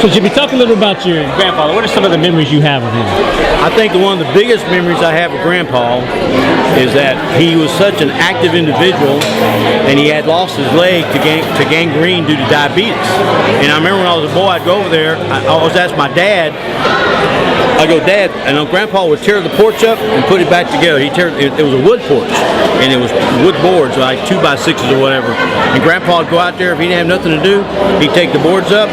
So Jimmy, talk a little about your grandfather. What are some of the memories you have of him? I think one of the biggest memories I have of Grandpa is that he was such an active individual, and he had lost his leg to gangrene due to diabetes. And I remember when I was a boy, I'd go over there. I always asked my dad. I go, Dad, and Grandpa would tear the porch up and put it back together. It was a wood porch, and it was wood boards, like 2x6s or whatever. And Grandpa would go out there if he didn't have nothing to do. He'd take the boards up,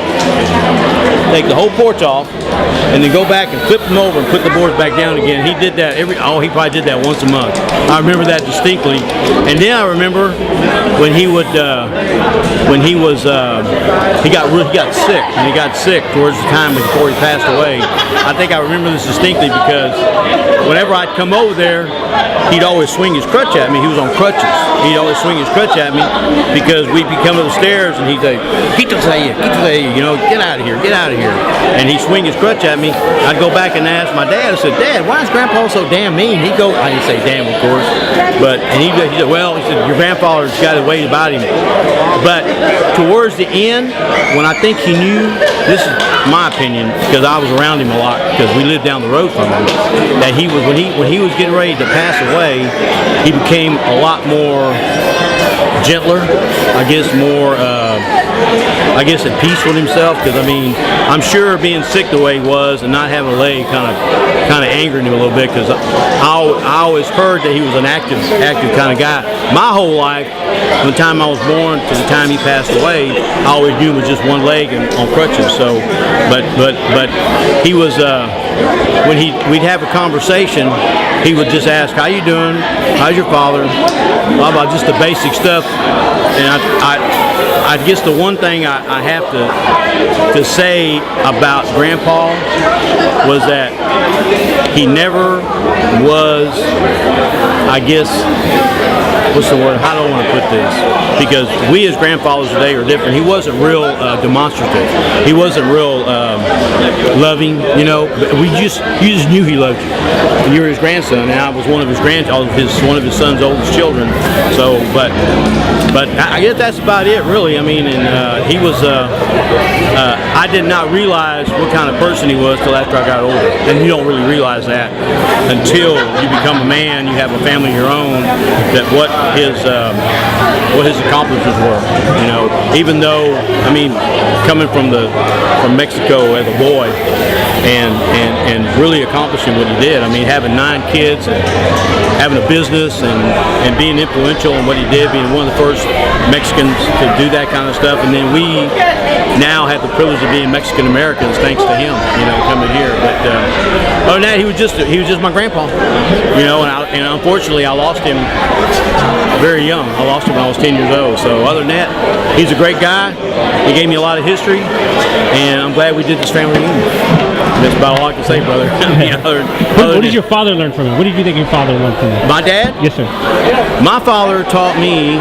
take the whole porch off, and then go back and flip them over and put the boards back down again. He did that he probably did that once a month. I remember that distinctly. And then I remember when he got sick, and he got sick towards the time before he passed away. I think I remember this distinctly because whenever I'd come over there, he'd always swing his crutch at me. He was on crutches. He'd always swing his crutch at me because we'd be coming up the stairs and he'd say, get out of here, get out of here. And he'd swing his crutch at me. I'd go back and ask my dad. I said, Dad, why is Grandpa so damn mean? I didn't say damn, of course, he said, well, he said, your grandfather's got a way about him. But towards the end, when I think he knew, this is my opinion, because I was around him a lot, because we lived down the road from him, that he was when he was getting ready to pass away, he became a lot more gentler, I guess more at peace with himself, because I mean, I'm sure being sick the way he was and not having a leg kind of angered him a little bit, because I always heard that he was an active kind of guy. My whole life, from the time I was born to the time he passed away, I always knew him with just one leg and on crutches. So, but he was when we'd have a conversation, he would just ask, "How you doing? How's your father?" Blah blah, just the basic stuff. And I guess the one thing I have to say about Grandpa was that he never was, I guess, what's the word? How do I want to put this? Because we as grandfathers today are different. He wasn't real demonstrative. He wasn't real loving, you know. You just knew he loved you. And you were his grandson, and I was one of his son's oldest children. So, but I guess that's about it, really. I mean, and he was. I did not realize what kind of person he was till after I got older, and you don't really realize that until you become a man, you have a family of your own. That what his accomplishments were, you know. Even though, I mean, coming from Mexico as a boy, and really accomplishing what he did. I mean, having 9 kids and having a business and being influential in what he did, being one of the first Mexicans to do that kind of stuff, and then we now have the privilege of being Mexican Americans thanks to him, you know, coming here. But other than that, he was just my grandpa, you know. And unfortunately, I lost him very young. I lost him when I was 10 years old. So other than that, he's a great guy. He gave me a lot of history, and I'm glad we did this family reunion. That's about all I can say, brother. What did your father learn from him? What did you think your father learned from him? My dad? Yes, sir. My father taught me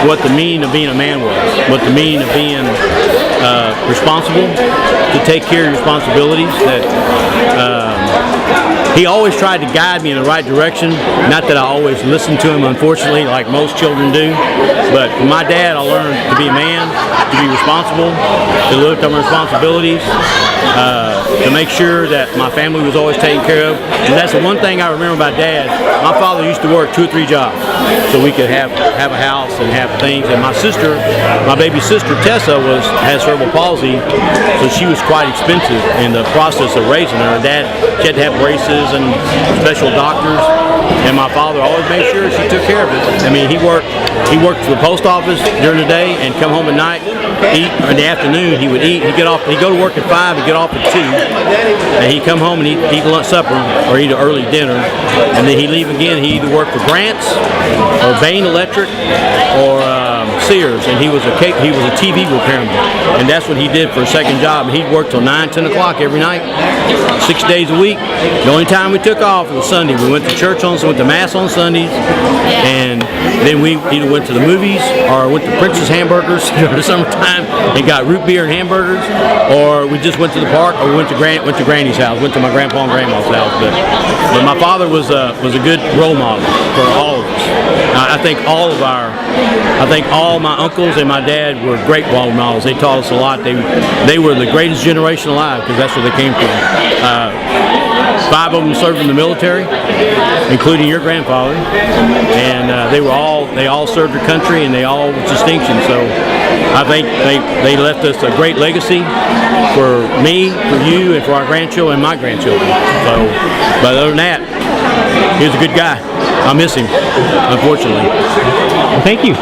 what the meaning of being a man was, what the meaning of being responsible, to take care of your responsibilities, that he always tried to guide me in the right direction. Not that I always listened to him, unfortunately, like most children do. But from my dad, I learned to be a man, to be responsible, to look at my responsibilities, to make sure that my family was always taken care of. And that's the one thing I remember about Dad. My father used to work 2 or 3 jobs so we could have a house and have things. And my baby sister Tessa has cerebral palsy, so she was quite expensive in the process of raising her. Dad, she had to have braces and special doctors, and my father always made sure she took care of it. I mean, he worked for the post office during the day and come home at night, eat, or in the afternoon he would eat. He'd go to work at 5, he'd get off at 2, and he'd come home and eat lunch, supper, or eat an early dinner, and then he'd leave again. He'd either work for Grant's or Bain Electric or Sears, and he was a TV repairman, and that's what he did for a second job. He'd work till 9, 10 o'clock every night, 6 days a week. The only time we took off was Sunday. We went to church went to mass on Sundays, and then we either went to the movies or went to Prince's Hamburgers during the summertime and got root beer and hamburgers, or we just went to the park, or we went to Granny's house, went to my grandpa and grandma's house. But But my father was a good role model for all of us. I think all my uncles and my dad were great role models. They taught us a lot. They were the greatest generation alive because that's where they came from. 5 of them served in the military, including your grandfather, and they all served their country, and they all with distinction. So I think they left us a great legacy for me, for you, and for our grandchildren and my grandchildren. So, but other than that, he was a good guy. I miss him, unfortunately. Well, thank you.